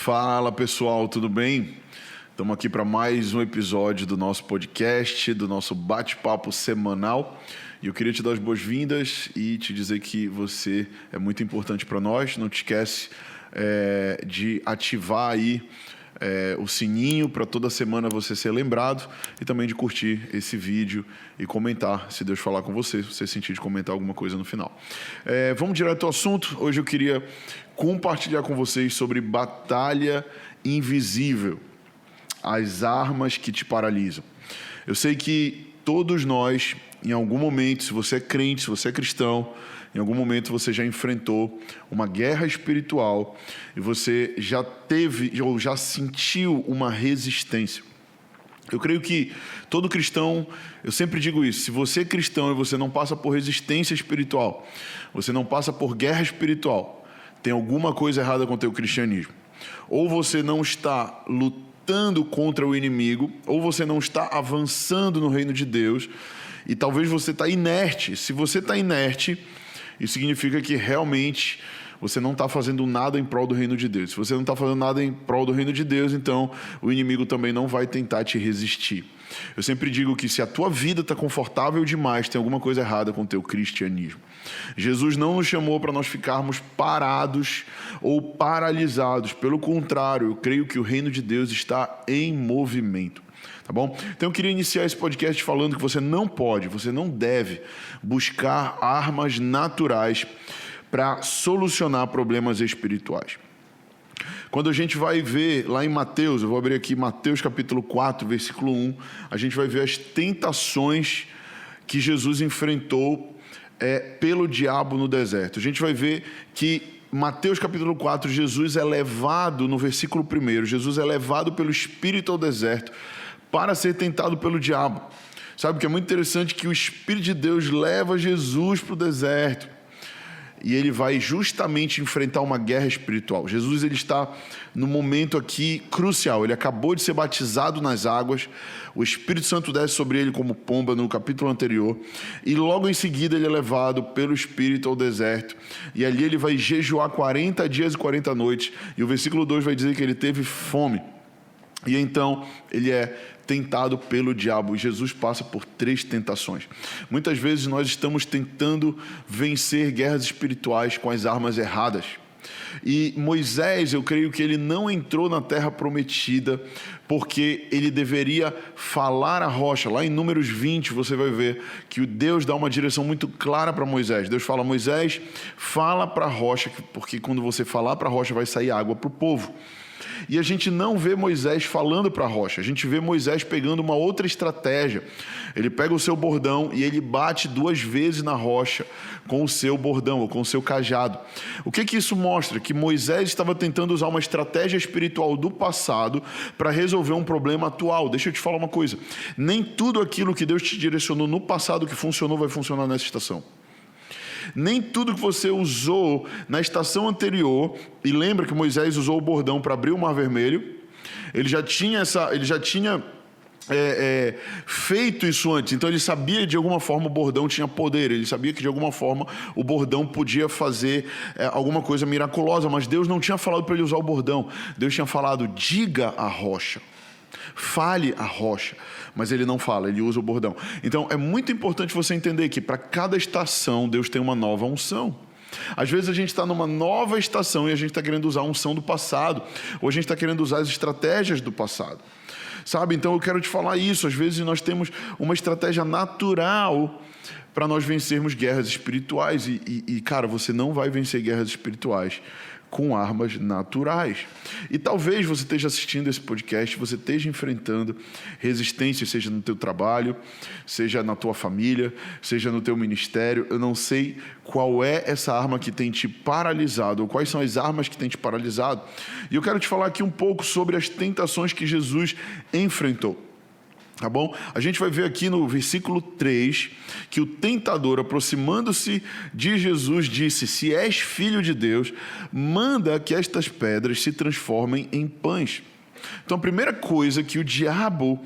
Fala pessoal, tudo bem? Estamos aqui para mais um episódio do nosso podcast, do nosso bate-papo semanal. E eu queria te dar as boas-vindas e te dizer que você é muito importante para nós. Não te esquece de ativar aí o sininho para toda semana você ser lembrado e também de curtir esse vídeo e comentar, se Deus falar com você, se você sentir de comentar alguma coisa no final. Vamos direto ao assunto. Hoje eu queria compartilhar com vocês sobre batalha invisível, as armas que te paralisam. Eu sei que todos nós, em algum momento, se você é crente, se você é cristão, em algum momento você já enfrentou uma guerra espiritual e você já teve ou já sentiu uma resistência. Eu creio que todo cristão, eu sempre digo isso, se você é cristão e você não passa por resistência espiritual, você não passa por guerra espiritual, tem alguma coisa errada com o teu cristianismo. Ou você não está lutando contra o inimigo, ou você não está avançando no reino de Deus, e talvez você está inerte. Se você está inerte, isso significa que realmente você não está fazendo nada em prol do reino de Deus. Se você não está fazendo nada em prol do reino de Deus, então o inimigo também não vai tentar te resistir. Eu sempre digo que se a tua vida está confortável demais, tem alguma coisa errada com o teu cristianismo. Jesus não nos chamou para nós ficarmos parados ou paralisados. Pelo contrário, eu creio que o reino de Deus está em movimento. Tá bom? Então eu queria iniciar esse podcast falando que você não pode, você não deve buscar armas naturais para solucionar problemas espirituais. Quando a gente vai ver lá em Mateus, eu vou abrir aqui Mateus capítulo 4, versículo 1, a gente vai ver as tentações que Jesus enfrentou pelo diabo no deserto. A gente vai ver que Mateus capítulo 4, Jesus é levado, no versículo 1, Jesus é levado pelo Espírito ao deserto para ser tentado pelo diabo. Sabe que é muito interessante que o Espírito de Deus leva Jesus para o deserto e ele vai justamente enfrentar uma guerra espiritual. Jesus ele está no momento aqui crucial, ele acabou de ser batizado nas águas, o Espírito Santo desce sobre ele como pomba no capítulo anterior e logo em seguida ele é levado pelo Espírito ao deserto e ali ele vai jejuar 40 dias e 40 noites e o versículo 2 vai dizer que ele teve fome. E então ele é tentado pelo diabo. E Jesus passa por 3 tentações. Muitas vezes nós estamos tentando vencer guerras espirituais com as armas erradas. E Moisés, eu creio que ele não entrou na terra prometida porque ele deveria falar à rocha. Lá em Números 20 você vai ver que Deus dá uma direção muito clara para Moisés. Deus fala: Moisés, fala para a rocha, porque quando você falar para a rocha vai sair água para o povo. E a gente não vê Moisés falando para a rocha, a gente vê Moisés pegando uma outra estratégia. Ele pega o seu bordão e ele bate 2 vezes na rocha com o seu bordão ou com o seu cajado. O que isso mostra? Que Moisés estava tentando usar uma estratégia espiritual do passado para resolver um problema atual. Deixa eu te falar uma coisa, nem tudo aquilo que Deus te direcionou no passado que funcionou vai funcionar nessa estação. Nem tudo que você usou na estação anterior, e lembra que Moisés usou o bordão para abrir o Mar Vermelho, ele já tinha feito isso antes, então ele sabia que de alguma forma o bordão tinha poder, ele sabia que de alguma forma o bordão podia fazer alguma coisa miraculosa, mas Deus não tinha falado para ele usar o bordão, Deus tinha falado: diga à rocha, fale à rocha, mas ele não fala, ele usa o bordão. Então é muito importante você entender que para cada estação Deus tem uma nova unção. Às vezes a gente está numa nova estação e a gente está querendo usar a unção do passado, ou a gente está querendo usar as estratégias do passado, sabe? Então eu quero te falar isso. Às vezes nós temos uma estratégia natural para nós vencermos guerras espirituais e cara, você não vai vencer guerras espirituais com armas naturais. E talvez você esteja assistindo esse podcast, você esteja enfrentando resistência, seja no teu trabalho, seja na tua família, seja no teu ministério. Eu não sei qual é essa arma que tem te paralisado, ou quais são as armas que tem te paralisado. E eu quero te falar aqui um pouco sobre as tentações que Jesus enfrentou. Tá bom? A gente vai ver aqui no versículo 3 que o tentador, aproximando-se de Jesus, disse: se és filho de Deus, manda que estas pedras se transformem em pães. Então a primeira coisa que o diabo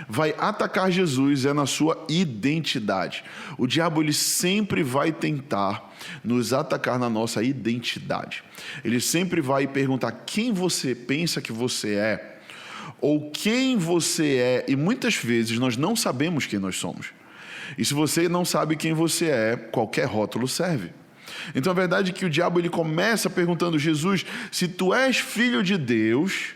vai atacar Jesus é na sua identidade. O diabo ele sempre vai tentar nos atacar na nossa identidade. Ele sempre vai perguntar quem você pensa que você é, ou quem você é, e muitas vezes nós não sabemos quem nós somos. E se você não sabe quem você é, qualquer rótulo serve. Então a verdade é que o diabo ele começa perguntando: Jesus, se tu és filho de Deus,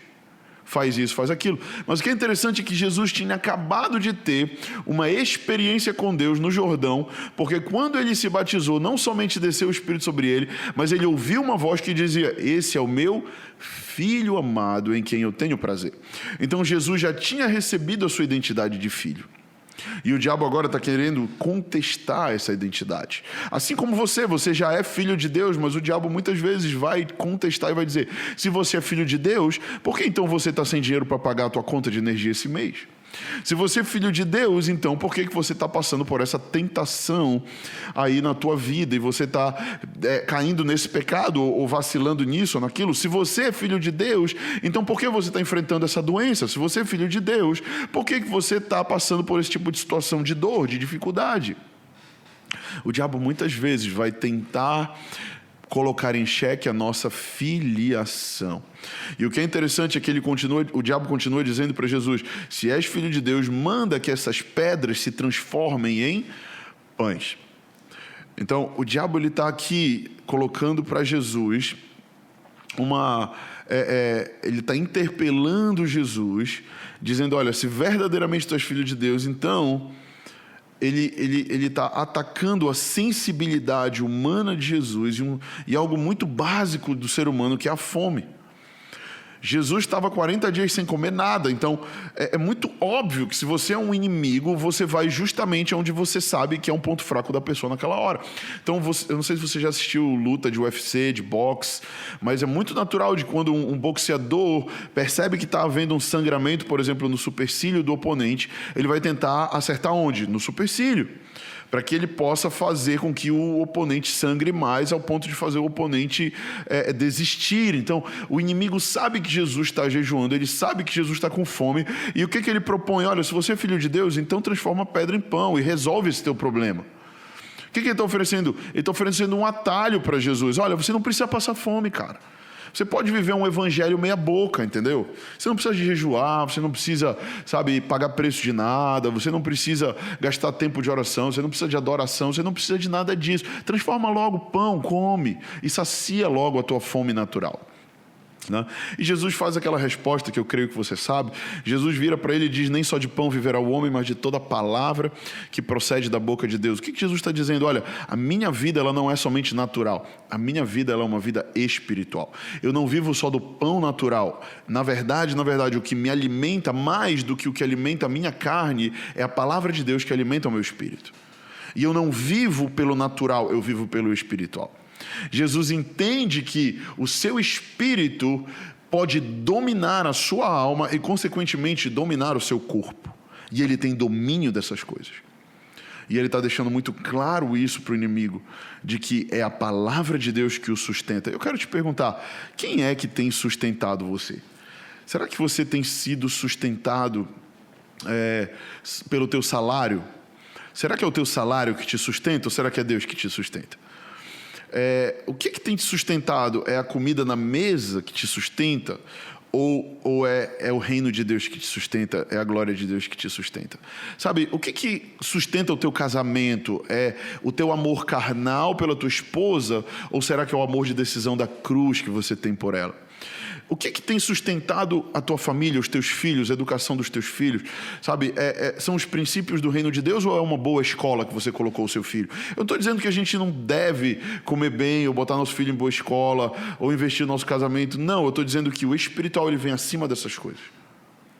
faz isso, faz aquilo. Mas o que é interessante é que Jesus tinha acabado de ter uma experiência com Deus no Jordão, porque quando ele se batizou, não somente desceu o Espírito sobre ele, mas ele ouviu uma voz que dizia: esse é o meu filho amado em quem eu tenho prazer. Então Jesus já tinha recebido a sua identidade de filho. E o diabo agora está querendo contestar essa identidade. Assim como você já é filho de Deus, mas o diabo muitas vezes vai contestar e vai dizer: se você é filho de Deus, por que então você está sem dinheiro para pagar a tua conta de energia esse mês? Se você é filho de Deus, então por que você está passando por essa tentação aí na tua vida e você está caindo nesse pecado ou vacilando nisso ou naquilo? Se você é filho de Deus, então por que você está enfrentando essa doença? Se você é filho de Deus, por que você está passando por esse tipo de situação de dor, de dificuldade? O diabo muitas vezes vai tentar colocar em xeque a nossa filiação. E o que é interessante é que o diabo continua dizendo para Jesus: se és filho de Deus, manda que essas pedras se transformem em pães. Então, o diabo está aqui colocando para Jesus ele está interpelando Jesus, dizendo: olha, se verdadeiramente tu és filho de Deus, então ele está atacando a sensibilidade humana de Jesus e algo muito básico do ser humano, que é a fome. Jesus estava 40 dias sem comer nada, então é muito óbvio que se você é um inimigo, você vai justamente onde você sabe que é um ponto fraco da pessoa naquela hora. Então, eu não sei se você já assistiu luta de UFC, de boxe, mas é muito natural de quando um boxeador percebe que está havendo um sangramento, por exemplo, no supercílio do oponente, ele vai tentar acertar onde? No supercílio, para que ele possa fazer com que o oponente sangre mais ao ponto de fazer o oponente desistir. Então, o inimigo sabe que Jesus está jejuando, ele sabe que Jesus está com fome, e o que ele propõe? Olha, se você é filho de Deus, então transforma a pedra em pão e resolve esse teu problema. O que ele está oferecendo? Ele está oferecendo um atalho para Jesus. Olha, você não precisa passar fome, cara. Você pode viver um evangelho meia boca, entendeu? Você não precisa de jejuar, você não precisa, pagar preço de nada, você não precisa gastar tempo de oração, você não precisa de adoração, você não precisa de nada disso. Transforma logo o pão, come e sacia logo a tua fome natural. Né? E Jesus faz aquela resposta que eu creio que você sabe. Jesus vira para ele e diz: nem só de pão viverá o homem, mas de toda palavra que procede da boca de Deus. O que Jesus está dizendo? Olha, a minha vida ela não é somente natural, a minha vida ela é uma vida espiritual. Eu não vivo só do pão natural. Na verdade, o que me alimenta mais do que o que alimenta a minha carne é a palavra de Deus que alimenta o meu espírito. E eu não vivo pelo natural, eu vivo pelo espiritual. Jesus entende que o seu espírito pode dominar a sua alma e, consequentemente, dominar o seu corpo. E ele tem domínio dessas coisas. E ele está deixando muito claro isso para o inimigo, de que é a palavra de Deus que o sustenta. Eu quero te perguntar, quem é que tem sustentado você? Será que você tem sido sustentado pelo teu salário? Será que é o teu salário que te sustenta ou será que é Deus que te sustenta? O que tem te sustentado? É a comida na mesa que te sustenta? Ou é o reino de Deus que te sustenta? É a glória de Deus que te sustenta? Sabe, o que sustenta o teu casamento? É o teu amor carnal pela tua esposa? Ou será que é o amor de decisão da cruz que você tem por ela? O que tem sustentado a tua família, os teus filhos, a educação dos teus filhos? Sabe, são os princípios do reino de Deus ou é uma boa escola que você colocou o seu filho? Eu não estou dizendo que a gente não deve comer bem ou botar nosso filho em boa escola ou investir no nosso casamento. Não, eu estou dizendo que o espiritual ele vem acima dessas coisas.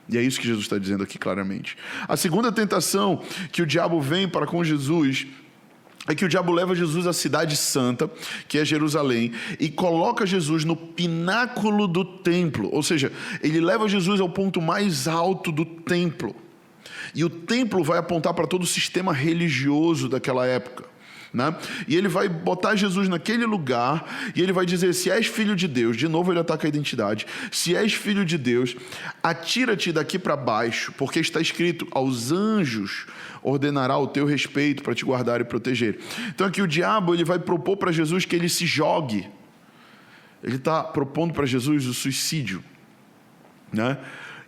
E é isso que Jesus está dizendo aqui claramente. A segunda tentação que o diabo vem para com Jesus é que o diabo leva Jesus à cidade santa, que é Jerusalém, e coloca Jesus no pináculo do templo. Ou seja, ele leva Jesus ao ponto mais alto do templo. E o templo vai apontar para todo o sistema religioso daquela época. né? E ele vai botar Jesus naquele lugar e ele vai dizer: se és filho de Deus, de novo ele ataca a identidade, se és filho de Deus, atira-te daqui para baixo, porque está escrito: aos anjos ordenará o teu respeito para te guardar e proteger. Então aqui o diabo ele vai propor para Jesus que ele se jogue. Ele está propondo para Jesus o suicídio, né?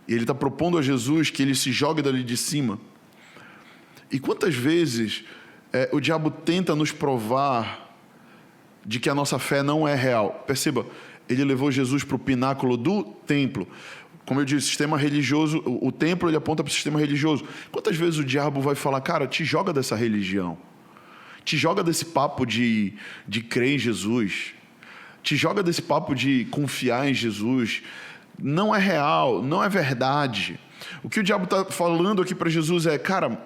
E ele está propondo a Jesus que ele se jogue dali de cima. E quantas vezes o diabo tenta nos provar de que a nossa fé não é real? Perceba, ele levou Jesus para o pináculo do templo. Como eu disse, sistema religioso, o templo ele aponta para o sistema religioso. Quantas vezes o diabo vai falar: cara, te joga dessa religião, te joga desse papo de crer em Jesus, te joga desse papo de confiar em Jesus, não é real, não é verdade. O que o diabo está falando aqui para Jesus é: cara,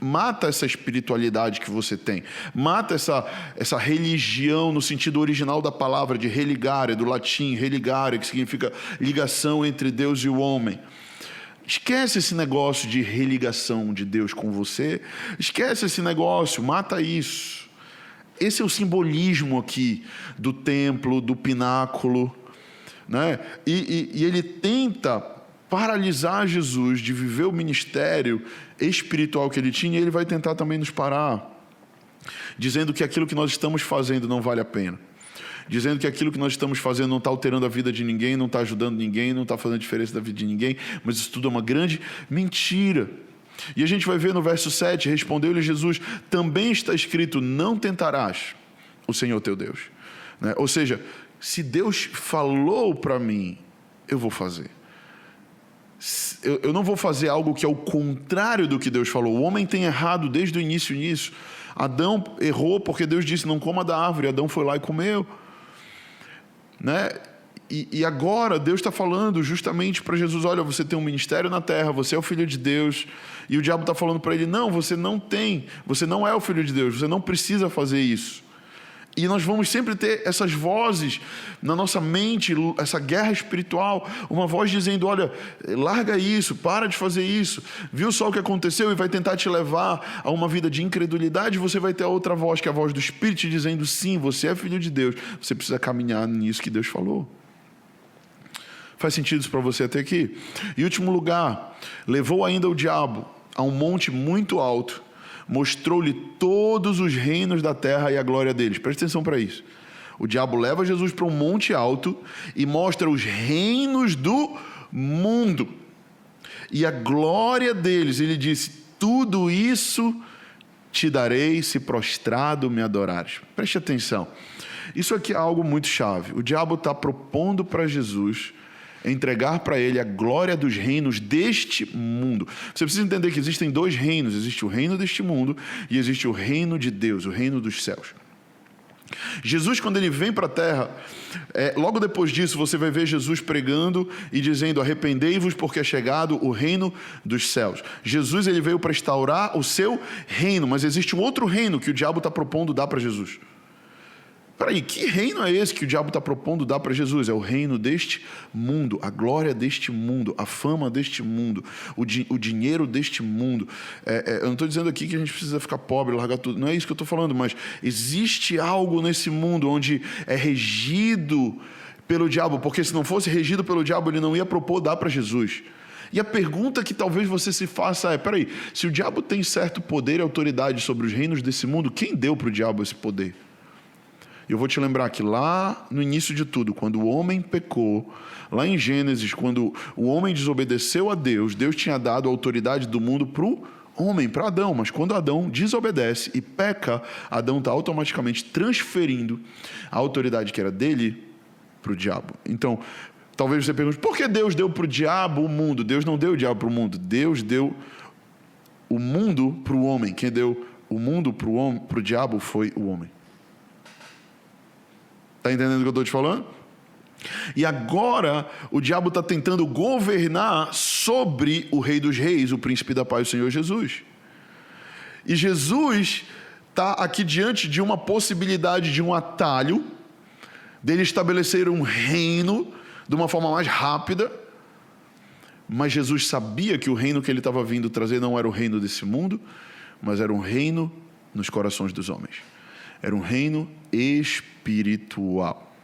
mata essa espiritualidade que você tem, mata essa religião no sentido original da palavra, de religare, do latim religare, que significa ligação entre Deus e o homem. Esquece esse negócio de religação de Deus com você, esquece esse negócio, mata isso. Esse é o simbolismo aqui do templo, do pináculo, né? E ele tenta paralisar Jesus de viver o ministério espiritual que ele tinha, e ele vai tentar também nos parar, dizendo que aquilo que nós estamos fazendo não vale a pena, dizendo que aquilo que nós estamos fazendo não está alterando a vida de ninguém, não está ajudando ninguém, não está fazendo diferença da vida de ninguém, mas isso tudo é uma grande mentira. E a gente vai ver no verso 7, respondeu-lhe Jesus: também está escrito, não tentarás o Senhor teu Deus, né? Ou seja, se Deus falou para mim, eu vou fazer. Eu não vou fazer algo que é o contrário do que Deus falou. O homem tem errado desde o início nisso. Adão errou porque Deus disse: não coma da árvore. Adão foi lá e comeu, né? E agora Deus está falando justamente para Jesus: olha, você tem um ministério na terra, você é o filho de Deus. E o diabo está falando para ele: não, você não tem, você não é o filho de Deus, você não precisa fazer isso. E nós vamos sempre ter essas vozes na nossa mente, essa guerra espiritual, uma voz dizendo: olha, larga isso, para de fazer isso, viu só o que aconteceu, e vai tentar te levar a uma vida de incredulidade. Você vai ter a outra voz, que é a voz do Espírito, dizendo: sim, você é filho de Deus, você precisa caminhar nisso que Deus falou. Faz sentido isso para você até aqui? Em último lugar, levou ainda o diabo a um monte muito alto, mostrou-lhe todos os reinos da terra e a glória deles. Presta atenção para isso. O diabo leva Jesus para um monte alto e mostra os reinos do mundo e a glória deles. Ele disse: tudo isso te darei se prostrado me adorares. Preste atenção. Isso aqui é algo muito chave. O diabo está propondo para Jesus entregar para ele a glória dos reinos deste mundo. Você precisa entender que existem dois reinos: existe o reino deste mundo e existe o reino de Deus, o reino dos céus. Jesus, quando ele vem para a terra, logo depois disso você vai ver Jesus pregando e dizendo: arrependei-vos porque é chegado o reino dos céus. Jesus, ele veio para instaurar o seu reino, mas existe um outro reino que o diabo está propondo dar para Jesus. Peraí, que reino é esse que o diabo está propondo dar para Jesus? É o reino deste mundo, a glória deste mundo, a fama deste mundo, o dinheiro deste mundo. Eu não estou dizendo aqui que a gente precisa ficar pobre, largar tudo, não é isso que eu estou falando, mas existe algo nesse mundo onde é regido pelo diabo, porque se não fosse regido pelo diabo, ele não ia propor dar para Jesus. E a pergunta que talvez você se faça é: peraí, se o diabo tem certo poder e autoridade sobre os reinos desse mundo, quem deu para o diabo esse poder? Eu vou te lembrar que lá no início de tudo, quando o homem pecou, lá em Gênesis, quando o homem desobedeceu a Deus, Deus tinha dado a autoridade do mundo para o homem, para Adão. Mas quando Adão desobedece e peca, Adão está automaticamente transferindo a autoridade que era dele para o diabo. Então, talvez você pergunte: por que Deus deu para o diabo o mundo? Deus não deu o diabo para o mundo. Deus deu o mundo para o homem. Quem deu o mundo para o diabo foi o homem. Está entendendo o que eu estou te falando? E agora o diabo está tentando governar sobre o Rei dos Reis, o Príncipe da Paz, o Senhor Jesus. E Jesus está aqui diante de uma possibilidade de um atalho, dele estabelecer um reino de uma forma mais rápida. Mas Jesus sabia que o reino que ele estava vindo trazer não era o reino desse mundo, mas era um reino nos corações dos homens. Era um reino espiritual.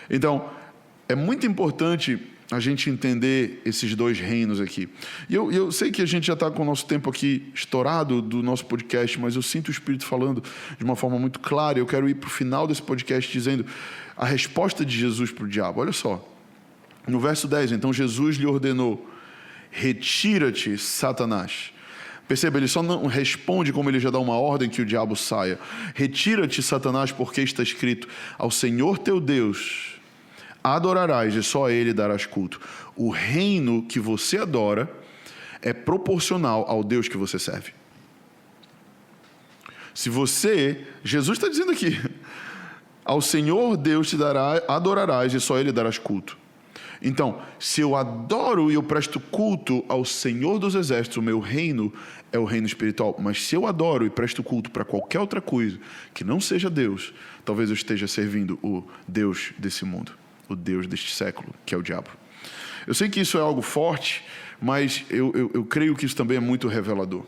Então, é muito importante a gente entender esses dois reinos aqui. E eu sei que a gente já está com o nosso tempo aqui estourado do nosso podcast, mas eu sinto o Espírito falando de uma forma muito clara. Eu quero ir para o final desse podcast dizendo a resposta de Jesus para o diabo. Olha só, no verso 10, então Jesus lhe ordenou: retira-te, Satanás. Perceba, ele só não responde como ele já dá uma ordem que o diabo saia. Retira-te, Satanás, porque está escrito: ao Senhor teu Deus adorarás e só a Ele darás culto. O reino que você adora é proporcional ao Deus que você serve. Se você, Jesus está dizendo aqui, ao Senhor Deus te adorarás e só Ele darás culto. Então, se eu adoro e eu presto culto ao Senhor dos Exércitos, o meu reino é o reino espiritual. Mas se eu adoro e presto culto para qualquer outra coisa que não seja Deus, talvez eu esteja servindo o Deus desse mundo, o Deus deste século, que é o diabo. Eu sei que isso é algo forte, mas eu creio que isso também é muito revelador.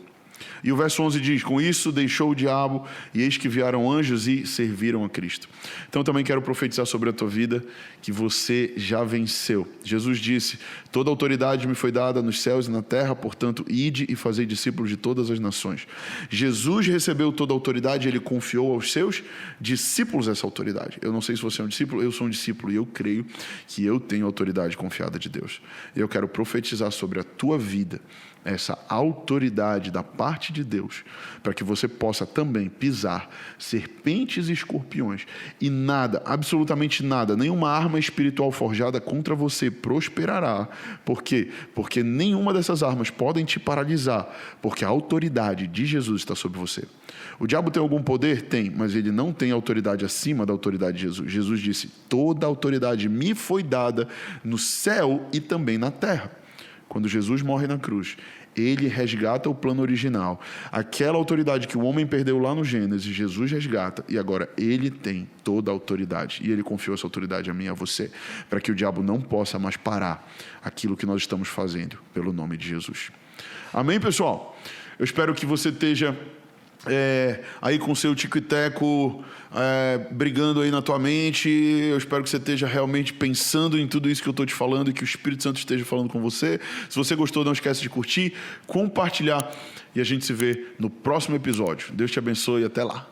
E o verso 11 diz: com isso deixou o diabo, e eis que vieram anjos e serviram a Cristo. Então também quero profetizar sobre a tua vida que você já venceu. Jesus disse: toda autoridade me foi dada nos céus e na terra, portanto, ide e fazei discípulos de todas as nações. Jesus recebeu toda a autoridade, ele confiou aos seus discípulos essa autoridade. Eu não sei se você é um discípulo, eu sou um discípulo e eu creio que eu tenho autoridade confiada de Deus. Eu quero profetizar sobre a tua vida essa autoridade da parte de Deus, para que você possa também pisar serpentes e escorpiões, e nada, absolutamente nada, nenhuma arma espiritual forjada contra você prosperará. Por quê? Porque nenhuma dessas armas podem te paralisar, porque a autoridade de Jesus está sobre você. O diabo tem algum poder? Tem, mas ele não tem autoridade acima da autoridade de Jesus. Jesus disse: toda autoridade me foi dada no céu e também na terra. Quando Jesus morre na cruz, ele resgata o plano original. Aquela autoridade que o homem perdeu lá no Gênesis, Jesus resgata, e agora ele tem toda a autoridade. E ele confiou essa autoridade a mim e a você, para que o diabo não possa mais parar aquilo que nós estamos fazendo, pelo nome de Jesus. Amém, pessoal? Eu espero que você esteja aí com o seu tico e teco brigando aí na tua mente. Eu espero que você esteja realmente pensando em tudo isso que eu estou te falando e que o Espírito Santo esteja falando com você. Se você gostou, não esquece de curtir, compartilhar, e a gente se vê no próximo episódio. Deus te abençoe e até lá.